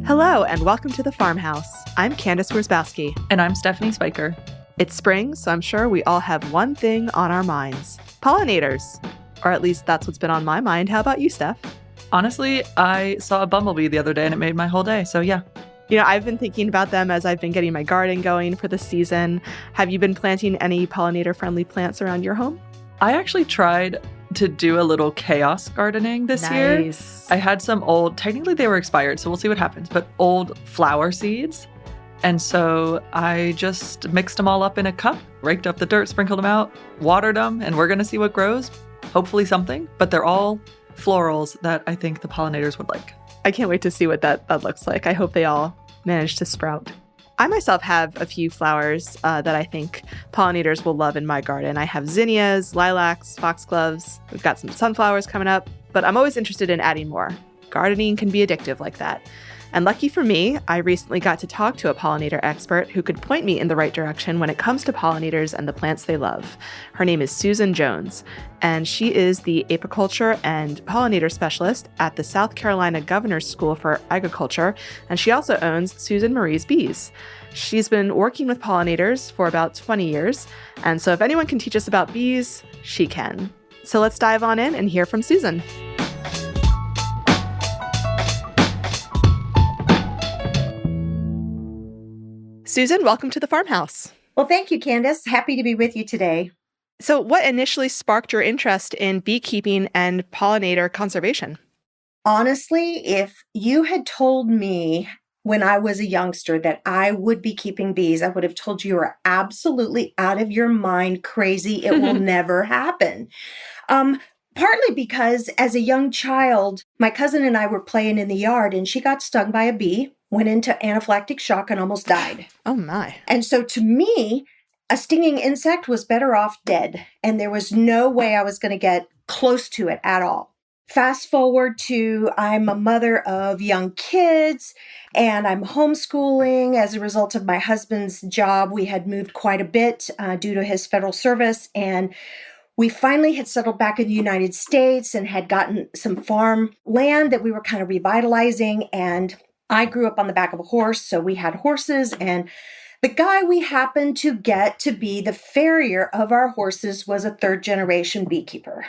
Hello, and welcome to the FarmHouse. I'm Candace Worsbowski. And I'm Stephanie Spiker. It's spring, so I'm sure we all have one thing on our minds. Pollinators. Or at least that's what's been on my mind. How about you, Steph? Honestly, I saw a bumblebee the other day and it made my whole day, so yeah. You know, I've been thinking about them as I've been getting my garden going for the season. Have you been planting any pollinator-friendly plants around your home? I actually tried to do a little chaos gardening this year. I had some old, technically they were expired, so we'll see what happens, but old flower seeds. And so I just mixed them all up in a cup, raked up the dirt, sprinkled them out, watered them, and we're going to see what grows. Hopefully something, but they're all florals that I think the pollinators would like. I can't wait to see what that looks like. I hope they all manage to sprout. I myself have a few flowers that I think pollinators will love in my garden. I have zinnias, lilacs, foxgloves. We've got some sunflowers coming up, but I'm always interested in adding more. Gardening can be addictive like that. And lucky for me, I recently got to talk to a pollinator expert who could point me in the right direction when it comes to pollinators and the plants they love. Her name is Susan Jones, and she is the Apiculture and Pollinator Specialist at the South Carolina Governor's School for Agriculture, and she also owns Susan Marie's Bees. She's been working with pollinators for about 20 years, and so if anyone can teach us about bees, she can. So let's dive on in and hear from Susan. Susan, welcome to the FarmHouse. Well, thank you, Candace. Happy to be with you today. So what initially sparked your interest in beekeeping and pollinator conservation? Honestly, if you had told me when I was a youngster that I would be keeping bees, I would have told you are absolutely out of your mind, crazy. It will never happen. Partly because as a young child, my cousin and I were playing in the yard and she got stung by a bee, went into anaphylactic shock and almost died. Oh my. And so to me, a stinging insect was better off dead. And there was no way I was going to get close to it at all. Fast forward to I'm a mother of young kids and I'm homeschooling. As a result of my husband's job, we had moved quite a bit due to his federal service. And we finally had settled back in the United States and had gotten some farm land that we were kind of revitalizing. And I grew up on the back of a horse, so we had horses. And the guy we happened to get to be the farrier of our horses was a third-generation beekeeper.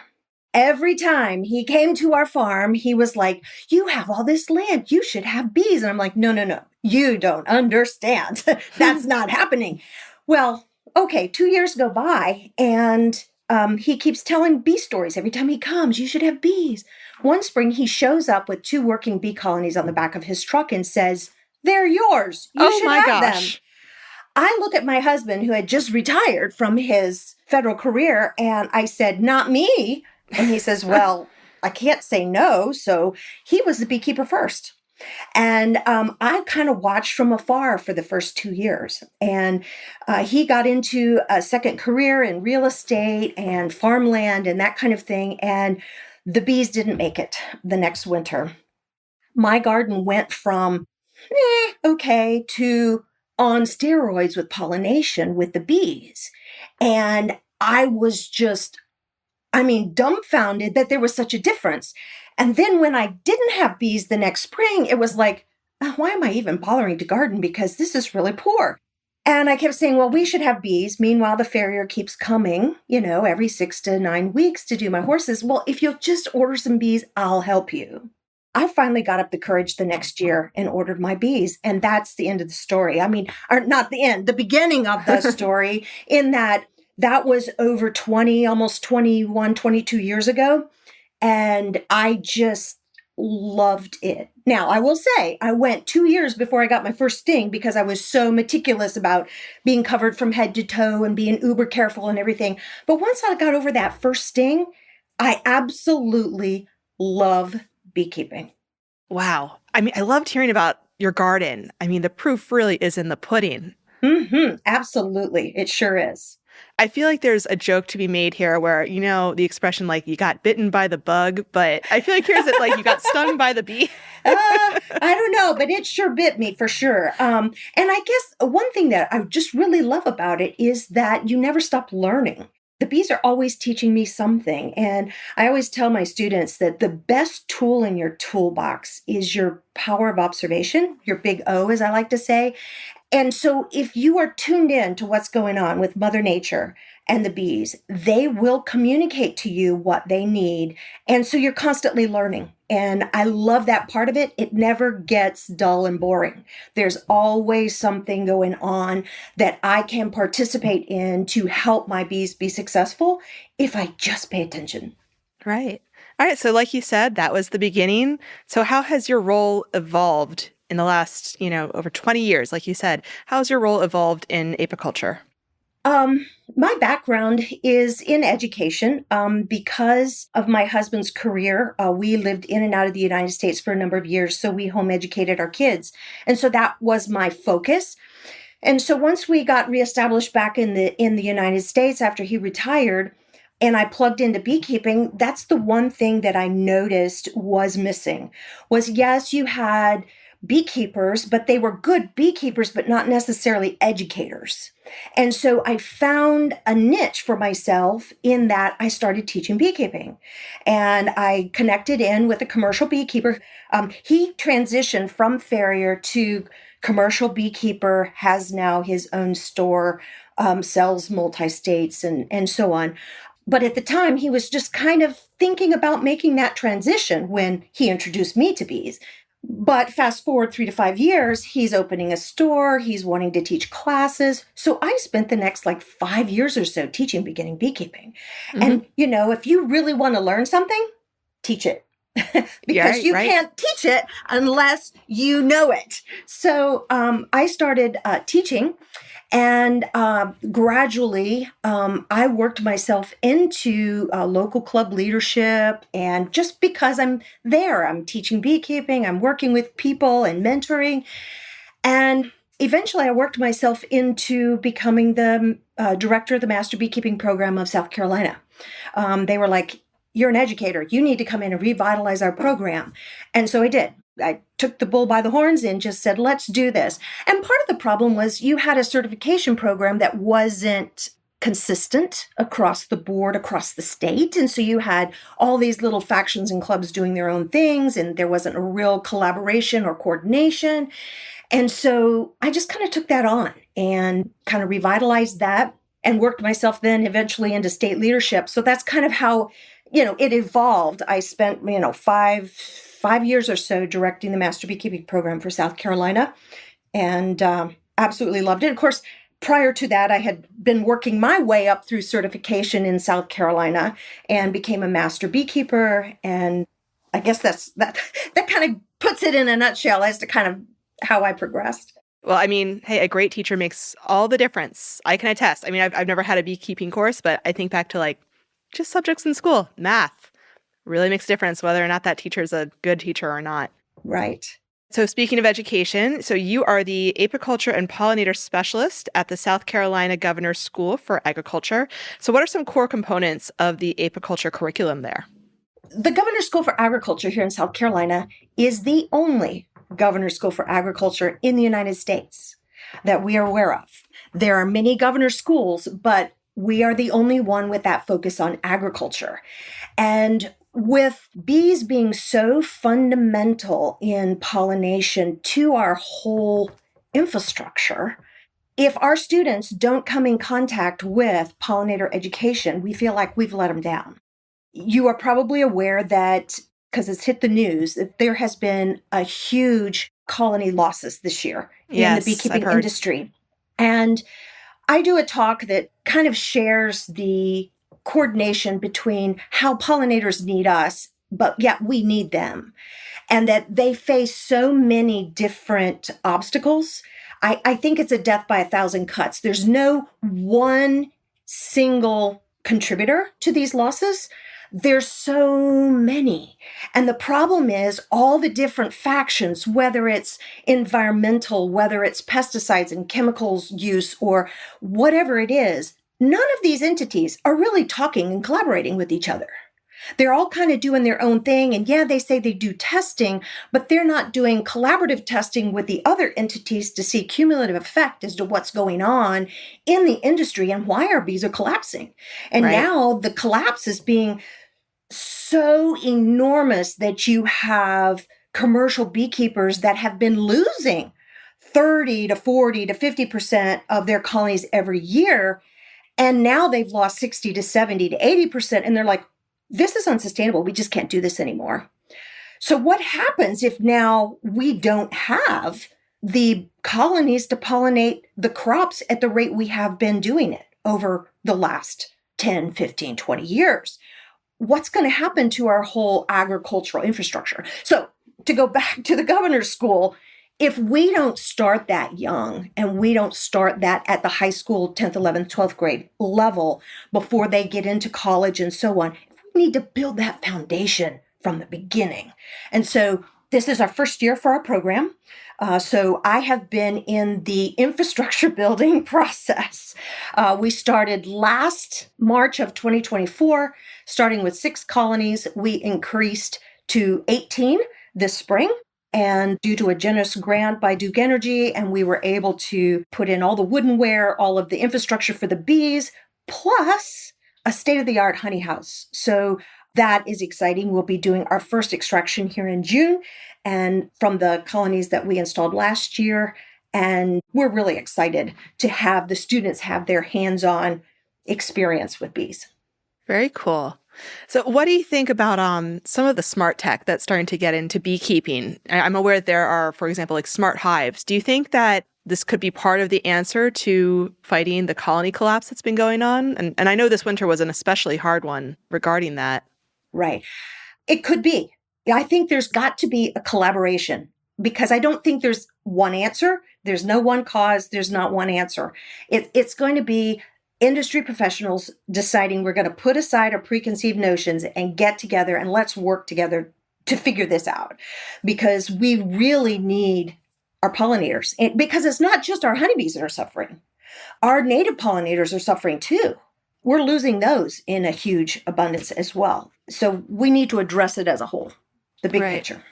Every time he came to our farm, he was like, "You have all this land. You should have bees." And I'm like, no. You don't understand. That's not happening. Well, okay, 2 years go by, and he keeps telling bee stories. Every time he comes, you should have bees. One spring, he shows up with 2 working bee colonies on the back of his truck and says, "They're yours. You should have them." I look at my husband, who had just retired from his federal career, and I said, "Not me." And he says, "Well, I can't say no." So he was the beekeeper first. And I kind of watched from afar for the first 2 years. And he got into a second career in real estate and farmland and that kind of thing. And the bees didn't make it the next winter. My garden went from okay to on steroids with pollination with the bees. And I was just, dumbfounded that there was such a difference. And then when I didn't have bees the next spring, it was like, why am I even bothering to garden? Because this is really poor. And I kept saying, well, we should have bees. Meanwhile, the farrier keeps coming, every 6 to 9 weeks to do my horses. Well, if you'll just order some bees, I'll help you. I finally got up the courage the next year and ordered my bees. And that's the end of the story. Or not the end, the beginning of the story, in that was over 20, almost 21, 22 years ago. And I just loved it. Now, I will say, I went 2 years before I got my first sting because I was so meticulous about being covered from head to toe and being uber careful and everything. But once I got over that first sting, I absolutely love beekeeping. Wow. I loved hearing about your garden. The proof really is in the pudding. Absolutely. It sure is. I feel like there's a joke to be made here where, the expression like you got bitten by the bug, but I feel like here's it like you got stung by the bee. I don't know, but it sure bit me for sure. And I guess one thing that I just really love about it is that you never stop learning. the bees are always teaching me something. And I always tell my students that the best tool in your toolbox is your power of observation, your big O, as I like to say. And so if you are tuned in to what's going on with Mother Nature and the bees, they will communicate to you what they need. And so you're constantly learning. And I love that part of it. It never gets dull and boring. There's always something going on that I can participate in to help my bees be successful if I just pay attention. Right. All right. So like you said, that was the beginning. So how has your role evolved in the last, over 20 years? Like you said, how has your role evolved in apiculture? My background is in education. Because of my husband's career, we lived in and out of the United States for a number of years, so we home educated our kids. And so that was my focus. And so once we got reestablished back in the United States after he retired, and I plugged into beekeeping, that's the one thing that I noticed was missing. Was yes, you had beekeepers, but they were good beekeepers, but not necessarily educators. And so I found a niche for myself in that I started teaching beekeeping. And I connected in with a commercial beekeeper. He transitioned from farrier to commercial beekeeper, has now his own store, sells multi-states and so on. But at the time, he was just kind of thinking about making that transition when he introduced me to bees. But fast forward 3 to 5 years, he's opening a store, he's wanting to teach classes. So I spent the next 5 years or so teaching beginning beekeeping. Mm-hmm. And, if you really want to learn something, teach it. Because you can't teach it unless you know it. So I started teaching. And gradually, I worked myself into local club leadership. And just because I'm there, I'm teaching beekeeping, I'm working with people and mentoring. And eventually, I worked myself into becoming the director of the Master Beekeeping Program of South Carolina. They were like, "You're an educator. You need to come in and revitalize our program." And so I did. I took the bull by the horns and just said, let's do this. And part of the problem was you had a certification program that wasn't consistent across the board, across the state. And so you had all these little factions and clubs doing their own things, and there wasn't a real collaboration or coordination. And so I just kind of took that on and kind of revitalized that and worked myself then eventually into state leadership. So that's kind of how, it evolved. I spent, 5 years or so directing the Master Beekeeping Program for South Carolina, and absolutely loved it. Of course, prior to that, I had been working my way up through certification in South Carolina and became a Master Beekeeper. And I guess that kind of puts it in a nutshell as to kind of how I progressed. Well, hey, a great teacher makes all the difference. I can attest. I've never had a beekeeping course, but I think back to just subjects in school, math. Really makes a difference whether or not that teacher is a good teacher or not. Right. So speaking of education, so you are the Apiculture and Pollinator Specialist at the South Carolina Governor's School for Agriculture. So what are some core components of the apiculture curriculum there? The Governor's School for Agriculture here in South Carolina is the only Governor's School for Agriculture in the United States that we are aware of. There are many governor's schools, but we are the only one with that focus on agriculture. And with bees being so fundamental in pollination to our whole infrastructure, if our students don't come in contact with pollinator education, we feel like we've let them down. You are probably aware that, because it's hit the news, that there has been a huge colony losses this year in the beekeeping industry. And I do a talk that kind of shares the coordination between how pollinators need us, but yet we need them, and that they face so many different obstacles. I think it's a death by 1,000 cuts. There's no one single contributor to these losses. There's so many. And the problem is all the different factions, whether it's environmental, whether it's pesticides and chemicals use, or whatever it is, none of these entities are really talking and collaborating with each other. They're all kind of doing their own thing. And yeah, they say they do testing, but they're not doing collaborative testing with the other entities to see cumulative effect as to what's going on in the industry and why our bees are collapsing. And now the collapse is being so enormous that you have commercial beekeepers that have been losing 30 to 40 to 50% of their colonies every year. And now they've lost 60 to 70 to 80%. And they're like, this is unsustainable. We just can't do this anymore. So what happens if now we don't have the colonies to pollinate the crops at the rate we have been doing it over the last 10, 15, 20 years? What's going to happen to our whole agricultural infrastructure? So to go back to the governor's school, if we don't start that young and we don't start that at the high school 10th, 11th, 12th grade level before they get into college and so on, we need to build that foundation from the beginning. And so this is our first year for our program. So I have been in the infrastructure building process. We started last March of 2024, starting with 6 colonies. We increased to 18 this spring. And due to a generous grant by Duke Energy, and we were able to put in all the woodenware, all of the infrastructure for the bees, plus a state-of-the-art honey house. So that is exciting. We'll be doing our first extraction here in June and from the colonies that we installed last year. And we're really excited to have the students have their hands-on experience with bees. Very cool. So what do you think about some of the smart tech that's starting to get into beekeeping? I'm aware that there are, for example, like smart hives. Do you think that this could be part of the answer to fighting the colony collapse that's been going on? And I know this winter was an especially hard one regarding that. Right. It could be. I think there's got to be a collaboration because I don't think there's one answer. There's no one cause. There's not one answer. It's going to be industry professionals deciding we're going to put aside our preconceived notions and get together and let's work together to figure this out because we really need our pollinators. Because it's not just our honeybees that are suffering. Our native pollinators are suffering too. We're losing those in a huge abundance as well. So we need to address it as a whole, the big picture.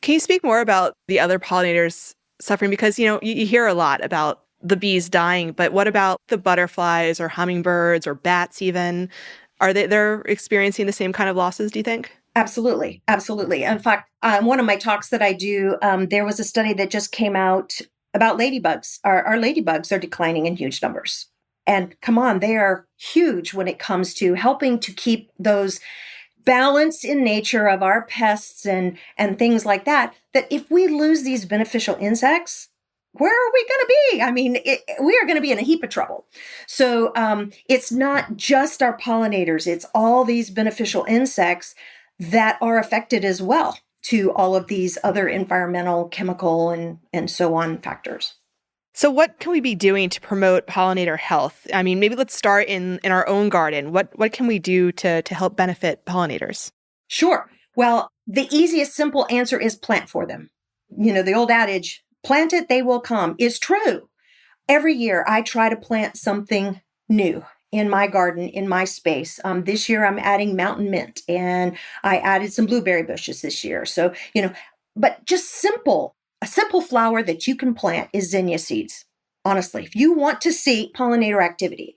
Can you speak more about the other pollinators suffering? Because, you hear a lot about the bees dying, but what about the butterflies or hummingbirds or bats even? Are they're experiencing the same kind of losses, do you think? Absolutely. Absolutely. In fact, one of my talks that I do, there was a study that just came out about ladybugs. Our ladybugs are declining in huge numbers. And come on, they are huge when it comes to helping to keep those balance in nature of our pests and things like that, that if we lose these beneficial insects, where are we going to be? I mean, we are going to be in a heap of trouble. So it's not just our pollinators. It's all these beneficial insects that are affected as well to all of these other environmental, chemical, and so on factors. So what can we be doing to promote pollinator health? I mean, maybe let's start in our own garden. What can we do to help benefit pollinators? Sure. Well, the easiest, simple answer is plant for them. The old adage, plant it, they will come, is true. Every year, I try to plant something new in my garden, in my space. This year, I'm adding mountain mint, and I added some blueberry bushes this year. So, but just a simple flower that you can plant is zinnia seeds. Honestly, if you want to see pollinator activity,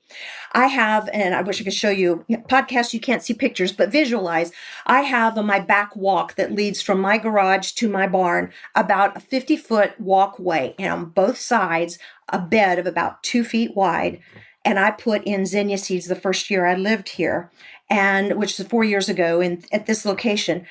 I have, and I wish I could show you, podcast, you can't see pictures, but visualize, I have on my back walk that leads from my garage to my barn about a 50-foot walkway, and on both sides, a bed of about 2 feet wide. And I put in zinnia seeds the first year I lived here, and which is 4 years ago at this location.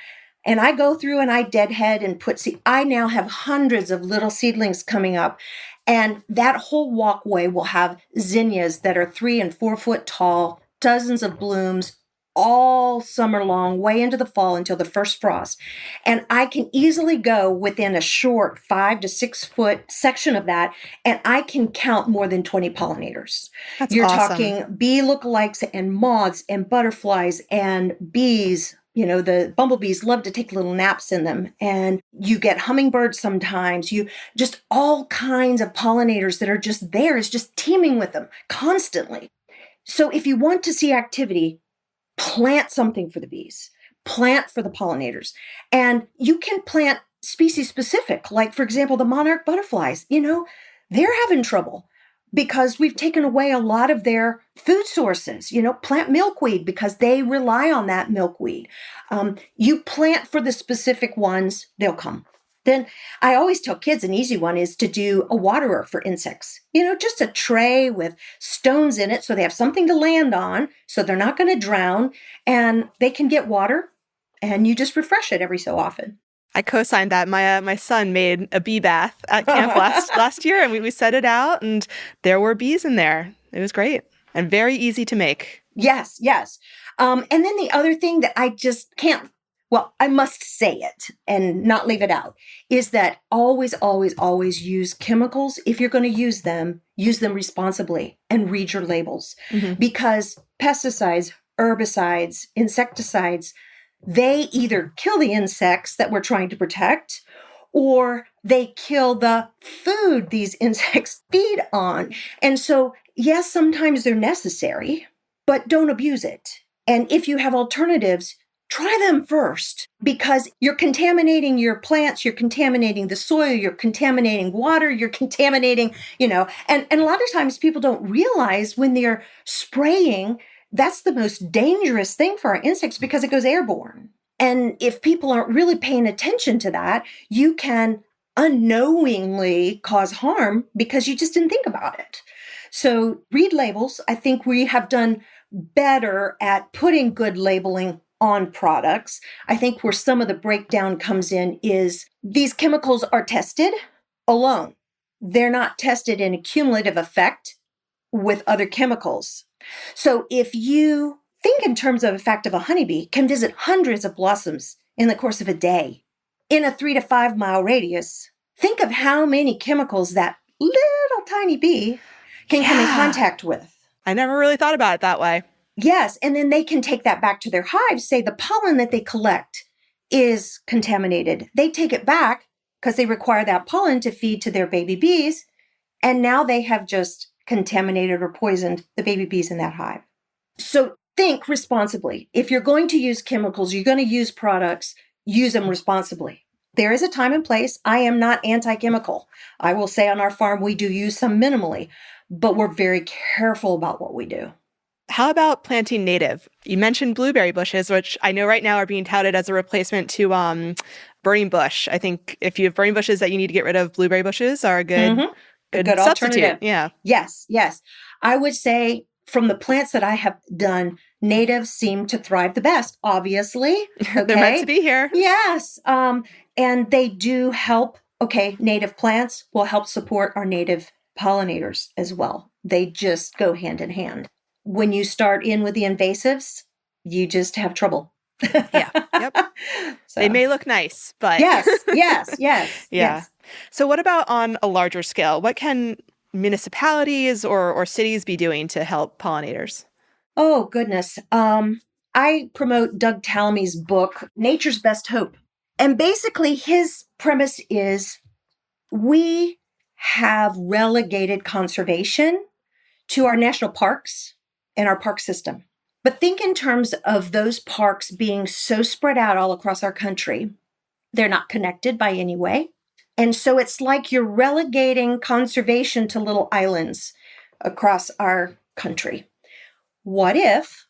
And I go through and I deadhead and put seed. I now have hundreds of little seedlings coming up. And that whole walkway will have zinnias that are 3 and 4 foot tall, dozens of blooms all summer long, way into the fall until the first frost. And I can easily go within a short 5 to 6 foot section of that, and I can count more than 20 pollinators. You're awesome. Talking bee lookalikes and moths and butterflies and bees. The bumblebees love to take little naps in them, and you get hummingbirds sometimes, you just all kinds of pollinators that are just there. It's just teeming with them constantly. So if you want to see activity, plant something for the bees. plant for the pollinators. And you can plant species specific, like, for example, the monarch butterflies. They're having trouble because we've taken away a lot of their food sources. Plant milkweed because they rely on that milkweed. You plant for the specific ones, they'll come. Then I always tell kids an easy one is to do a waterer for insects. Just a tray with stones in it so they have something to land on so they're not going to drown and they can get water and you just refresh it every so often. I co-signed that. My son made a bee bath at camp last year and we set it out and there were bees in there. It was great and very easy to make. Yes. And then the other thing that I just can't, I must say it and not leave it out, is that always, always, always use chemicals. If you're going to use them responsibly and read your labels. Mm-hmm. Because pesticides, herbicides, insecticides, they either kill the insects that we're trying to protect or they kill the food these insects feed on. And so, yes, sometimes they're necessary, but don't abuse it. And if you have alternatives, try them first because you're contaminating your plants, you're contaminating the soil, you're contaminating water, you're contaminating, and a lot of times people don't realize when they're spraying, that's the most dangerous thing for our insects because it goes airborne. And if people aren't really paying attention to that, you can unknowingly cause harm because you just didn't think about it. So read labels. I think we have done better at putting good labeling on products. I think where some of the breakdown comes in is these chemicals are tested alone. They're not tested in a cumulative effect with other chemicals. So if you think in terms of effect of a honeybee can visit hundreds of blossoms in the course of a day in a 3 to 5 mile radius, think of how many chemicals that little tiny bee can come in contact with. I never really thought about it that way. Yes, and then they can take that back to their hives, say the pollen that they collect is contaminated. They take it back because they require that pollen to feed to their baby bees, and now they have just contaminated or poisoned the baby bees in that hive. So think responsibly. If you're going to use chemicals, you're going to use products, use them responsibly. There is a time and place. I am not anti-chemical. I will say on our farm, we do use some minimally, but we're very careful about what we do. How about planting native? You mentioned blueberry bushes, which I know right now are being touted as a replacement to burning bush. I think if you have burning bushes that you need to get rid of, blueberry bushes are a good substitute. Alternative. Yeah. Yes. I would say from the plants that I have done, natives seem to thrive the best, obviously. Okay? They're meant to be here. Yes. And they do help. Okay, native plants will help support our native pollinators as well. They just go hand in hand. When you start in with the invasives, you just have trouble. Yeah. Yep. So. They may look nice, but yes. Yeah. Yes. So what about on a larger scale? What can municipalities or cities be doing to help pollinators? Oh, goodness. I promote Doug Tallamy's book, Nature's Best Hope. And basically his premise is we have relegated conservation to our national parks and our park system. But think in terms of those parks being so spread out all across our country. They're not connected by any way. And so it's like you're relegating conservation to little islands across our country. What if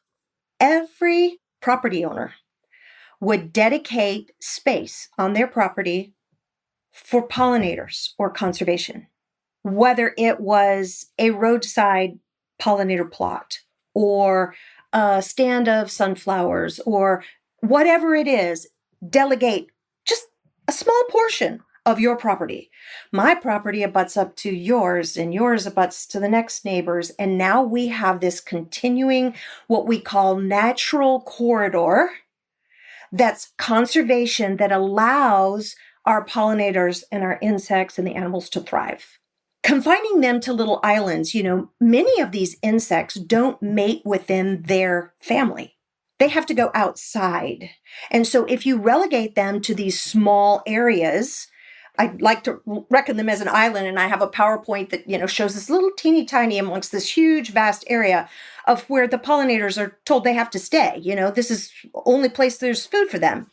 every property owner would dedicate space on their property for pollinators or conservation? Whether it was a roadside pollinator plot or a stand of sunflowers or whatever it is, delegate just a small portion of your property. My property abuts up to yours and yours abuts to the next neighbor's. And now we have this continuing, what we call natural corridor that's conservation that allows our pollinators and our insects and the animals to thrive. Confining them to little islands, many of these insects don't mate within their family. They have to go outside. And so if you relegate them to these small areas, I'd like to reckon them as an island, and I have a PowerPoint that, shows this little teeny tiny amongst this huge, vast area. of where the pollinators are told they have to stay. This is the only place there's food for them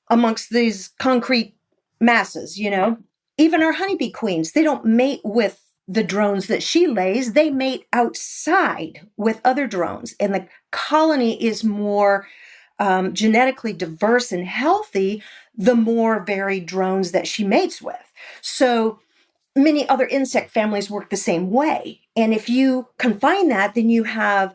amongst these concrete masses. Even our honeybee queens, they don't mate with the drones that she lays. They mate outside with other drones. And the colony is more genetically diverse and healthy, the more varied drones that she mates with. So many other insect families work the same way. And if you confine that, then you have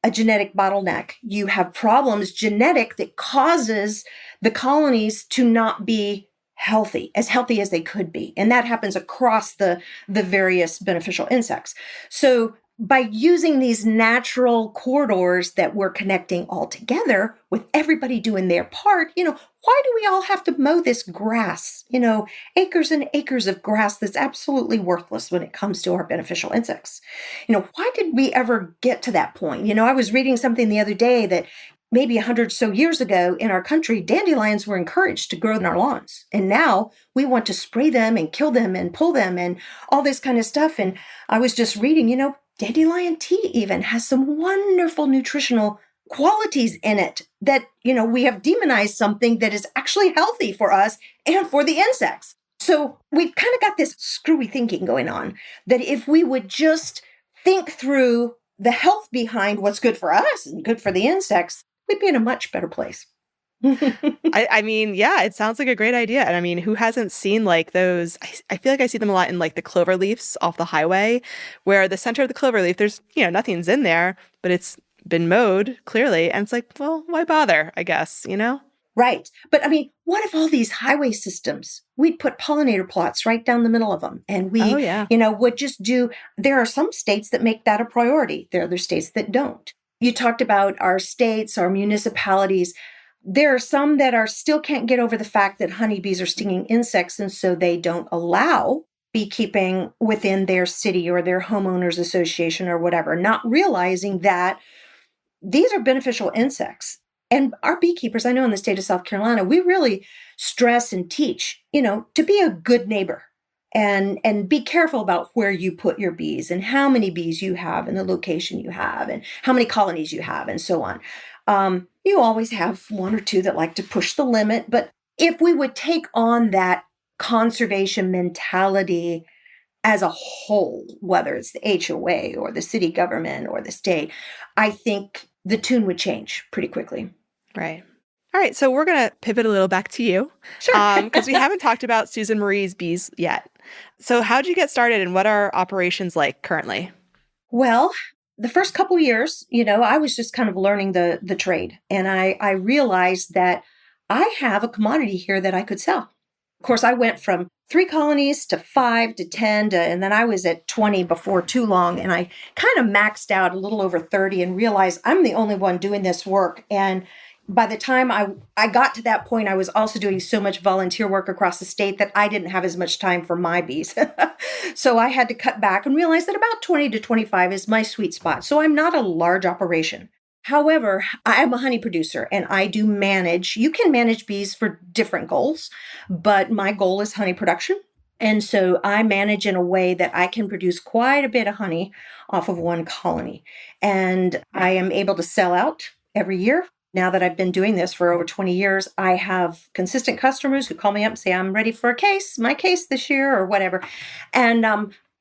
a genetic bottleneck. You have problems genetic that causes the colonies to not be healthy as they could be. And that happens across the various beneficial insects. So by using these natural corridors that we're connecting all together with everybody doing their part, why do we all have to mow this grass? Acres and acres of grass that's absolutely worthless when it comes to our beneficial insects. Why did we ever get to that point? I was reading something the other day that maybe 100 or so years ago in our country, dandelions were encouraged to grow in our lawns. And now we want to spray them and kill them and pull them and all this kind of stuff. And I was just reading, dandelion tea even has some wonderful nutritional qualities in it that, we have demonized something that is actually healthy for us and for the insects. So we've kind of got this screwy thinking going on that if we would just think through the health behind what's good for us and good for the insects, we'd be in a much better place. I mean, yeah, it sounds like a great idea. And I mean, who hasn't seen like those? I feel like I see them a lot in like the clover leaves off the highway, where the center of the clover leaf, there's, nothing's in there, but it's been mowed clearly. And it's like, well, why bother, I guess, Right. But I mean, what if all these highway systems, we'd put pollinator plots right down the middle of them and we, would just there are some states that make that a priority. There are other states that don't. You talked about our states, our municipalities. There are some that still can't get over the fact that honeybees are stinging insects, and so they don't allow beekeeping within their city or their homeowners association or whatever, not realizing that these are beneficial insects. And our beekeepers, I know in the state of South Carolina, we really stress and teach, to be a good neighbor and be careful about where you put your bees and how many bees you have and the location you have and how many colonies you have and so on. You always have one or two that like to push the limit, but if we would take on that conservation mentality as a whole, whether it's the HOA or the city government or the state, I think the tune would change pretty quickly. Right. All right. So we're going to pivot a little back to you. Sure. Because we haven't talked about Susan Marie's bees yet. So how'd you get started and what are operations like currently? Well, the first couple years, I was just kind of learning the trade. And I realized that I have a commodity here that I could sell. Of course, I went from 3 colonies to 5 to 10 and then I was at 20 before too long. And I kind of maxed out a little over 30 and realized I'm the only one doing this work. And by the time I got to that point, I was also doing so much volunteer work across the state that I didn't have as much time for my bees. So I had to cut back and realize that about 20 to 25 is my sweet spot. So I'm not a large operation. However, I am a honey producer and I do manage. You can manage bees for different goals, but my goal is honey production. And so I manage in a way that I can produce quite a bit of honey off of one colony. And I am able to sell out every year. Now that I've been doing this for over 20 years, I have consistent customers who call me up and say, I'm ready for my case this year or whatever. And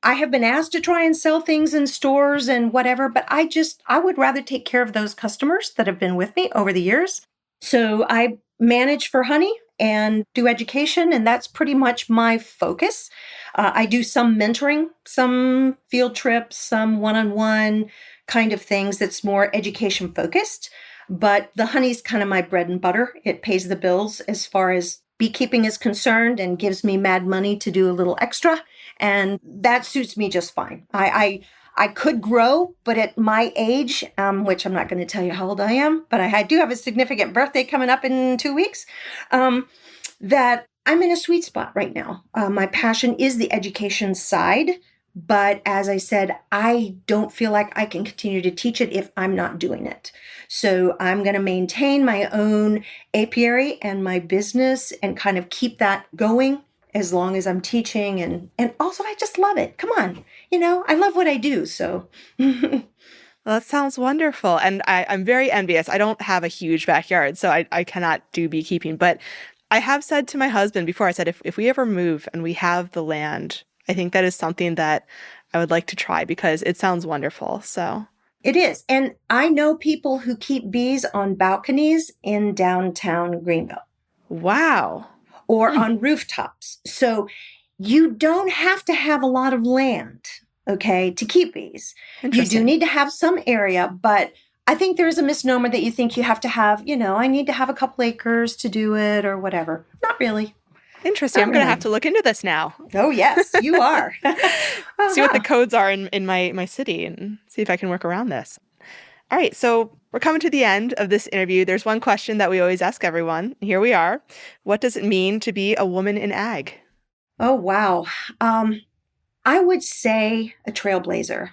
I have been asked to try and sell things in stores and whatever, but I would rather take care of those customers that have been with me over the years. So I manage for honey and do education, and that's pretty much my focus. I do some mentoring, some field trips, some one-on-one kind of things that's more education focused. But the honey's kind of my bread and butter. It pays the bills as far as beekeeping is concerned and gives me mad money to do a little extra. And that suits me just fine. I could grow, but at my age, which I'm not going to tell you how old I am, but I do have a significant birthday coming up in 2 weeks, that I'm in a sweet spot right now. My passion is the education side. But as I said, I don't feel like I can continue to teach it if I'm not doing it. So I'm going to maintain my own apiary and my business and kind of keep that going as long as I'm teaching. And also, I just love it. Come on. I love what I do. So. Well, Well, that sounds wonderful. And I'm very envious. I don't have a huge backyard, so I cannot do beekeeping. But I have said to my husband before, I said, if we ever move and we have the land, I think that is something that I would like to try because it sounds wonderful. So it is. And I know people who keep bees on balconies in downtown Greenville. Wow. Or on rooftops. So you don't have to have a lot of land, okay, to keep bees. You do need to have some area, but I think there's a misnomer that you think you have to have, I need to have a couple acres to do it or whatever. Not really. Interesting. I'm going to have to look into this now. Oh, yes, you are. See what the codes are in my city and see if I can work around this. All right. So we're coming to the end of this interview. There's one question that we always ask everyone. Here we are. What does it mean to be a woman in ag? Oh, wow. I would say a trailblazer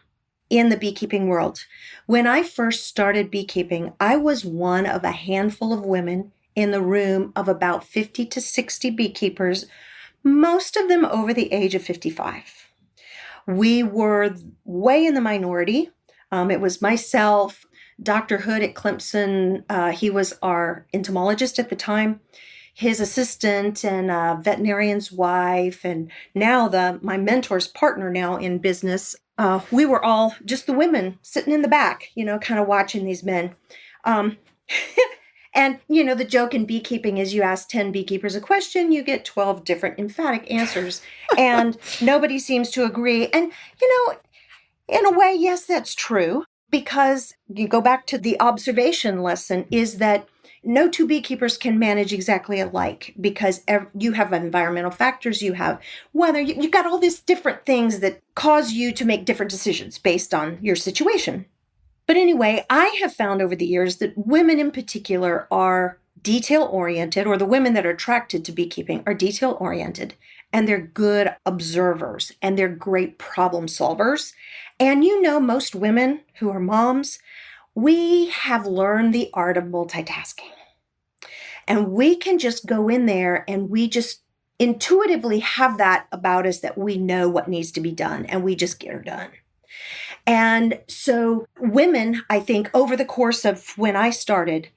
in the beekeeping world. When I first started beekeeping, I was one of a handful of women in the room of about 50 to 60 beekeepers, most of them over the age of 55. We were way in the minority. It was myself, Dr. Hood at Clemson. He was our entomologist at the time, his assistant and a veterinarian's wife, and now my mentor's partner now in business. We were all just the women sitting in the back, kind of watching these men. And, the joke in beekeeping is you ask 10 beekeepers a question, you get 12 different emphatic answers, and nobody seems to agree. And, in a way, yes, that's true, because you go back to the observation lesson is that no two beekeepers can manage exactly alike because you have environmental factors, you have weather, you've got all these different things that cause you to make different decisions based on your situation. But anyway, I have found over the years that women in particular are detail-oriented, or the women that are attracted to beekeeping are detail-oriented, and they're good observers, and they're great problem solvers. And most women who are moms, we have learned the art of multitasking. And we can just go in there and we just intuitively have that about us that we know what needs to be done and we just get it done. And so women, I think over the course of when I started,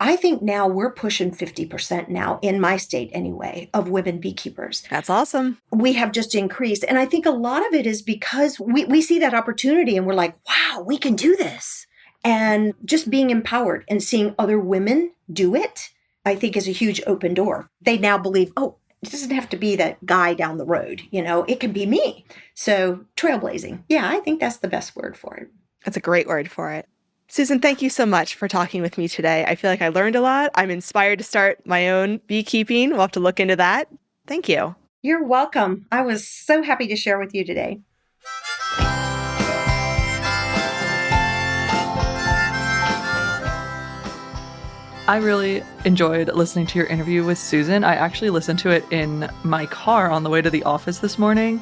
I think now we're pushing 50% now in my state anyway of women beekeepers. That's awesome. We have just increased. And I think a lot of it is because we see that opportunity and we're like, wow, we can do this. And just being empowered and seeing other women do it, I think is a huge open door. They now believe, oh, it doesn't have to be that guy down the road. It can be me. So trailblazing. Yeah, I think that's the best word for it. That's a great word for it. Susan, thank you so much for talking with me today. I feel like I learned a lot. I'm inspired to start my own beekeeping. We'll have to look into that. Thank you. You're welcome. I was so happy to share with you today. I really enjoyed listening to your interview with Susan. I actually listened to it in my car on the way to the office this morning.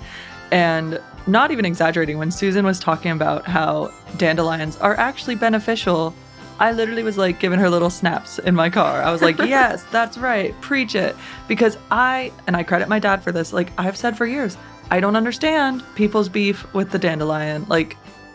And not even exaggerating, when Susan was talking about how dandelions are actually beneficial, I literally was like giving her little snaps in my car. I was like, yes, that's right. Preach it. Because I credit my dad for this, I've said for years, I don't understand people's beef with the dandelion.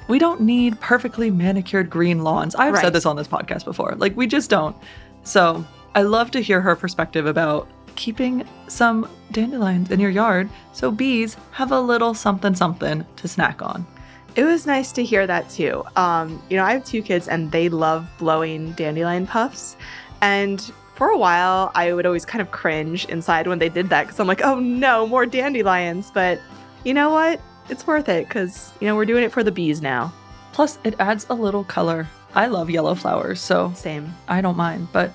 We don't need perfectly manicured green lawns. I've said this on this podcast before. We just don't. So I love to hear her perspective about keeping some dandelions in your yard so bees have a little something to snack on. It was nice to hear that too. I have 2 kids and they love blowing dandelion puffs. And for a while, I would always kind of cringe inside when they did that because I'm like, oh no, more dandelions. But you know what? It's worth it because, we're doing it for the bees now. Plus, it adds a little color. I love yellow flowers, so same. I don't mind. But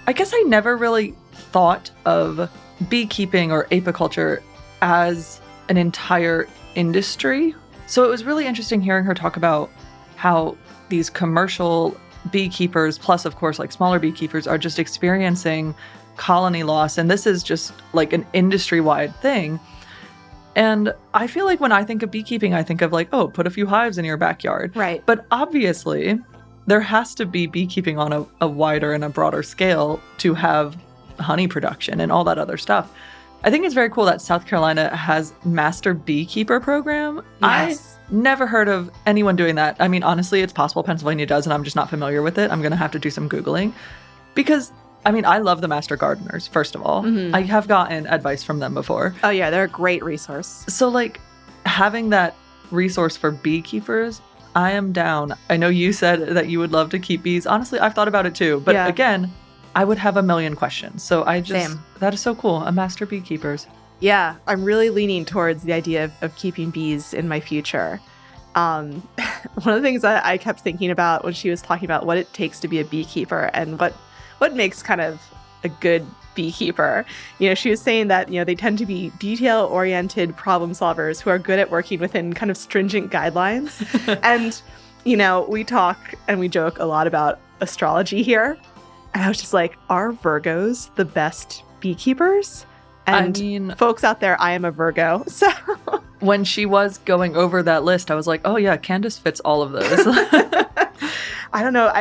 I guess I never really thought of beekeeping or apiculture as an entire industry. So it was really interesting hearing her talk about how these commercial beekeepers, plus of course smaller beekeepers, are just experiencing colony loss. And this is just an industry-wide thing. And I feel like when I think of beekeeping, I think of put a few hives in your backyard. Right. But obviously, there has to be beekeeping on a wider and a broader scale to have honey production and all that other stuff. I think it's very cool that South Carolina has Master Beekeeper program. Yes. I never heard of anyone doing that. I mean, honestly, it's possible Pennsylvania does, and I'm just not familiar with it. I'm going to have to do some Googling because, I mean, I love the Master Gardeners, first of all. I have gotten advice from them before. Oh, yeah, they're a great resource. So, like, having that resource for beekeepers, I am down. I know you said that you would love to keep bees. Honestly, I've thought about it too. But again, I would have a million questions. So that is so cool. A master beekeepers. Yeah, I'm really leaning towards the idea of keeping bees in my future. One of the things that I kept thinking about when she was talking about what it takes to be a beekeeper and what makes kind of a good beekeeper. You know, she was saying that, you know, they tend to be detail-oriented problem solvers who are good at working within kind of stringent guidelines. And, you know, we talk and we joke a lot about astrology here. And I was just like, are Virgos the best beekeepers? And I mean, folks out there, I am a Virgo. So when she was going over that list, I was like, oh yeah, Candace fits all of those. I don't know.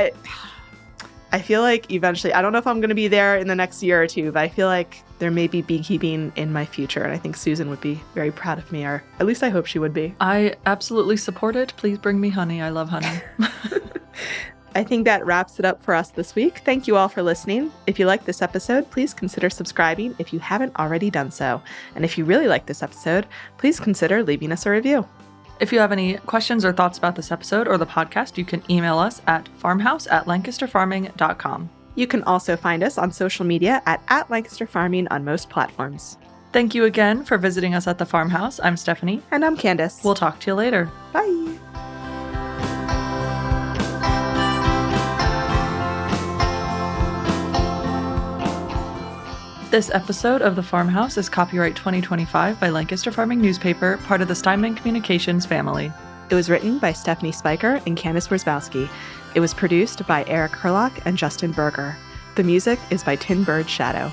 I feel like eventually, I don't know if I'm going to be there in the next year or two, but I feel like there may be beekeeping in my future. And I think Susan would be very proud of me, or at least I hope she would be. I absolutely support it. Please bring me honey. I love honey. I think that wraps it up for us this week. Thank you all for listening. If you liked this episode, please consider subscribing if you haven't already done so. And if you really like this episode, please consider leaving us a review. If you have any questions or thoughts about this episode or the podcast, you can email us at farmhouse@lancasterfarming.com. You can also find us on social media at Lancaster Farming on most platforms. Thank you again for visiting us at the farmhouse. I'm Stephanie. And I'm Candace. We'll talk to you later. Bye. This episode of The Farmhouse is copyright 2025 by Lancaster Farming Newspaper, part of the Steinman Communications family. It was written by Stephanie Spiker and Candace Wierzbowski. It was produced by Eric Herlock and Justin Berger. The music is by Tin Bird Shadow.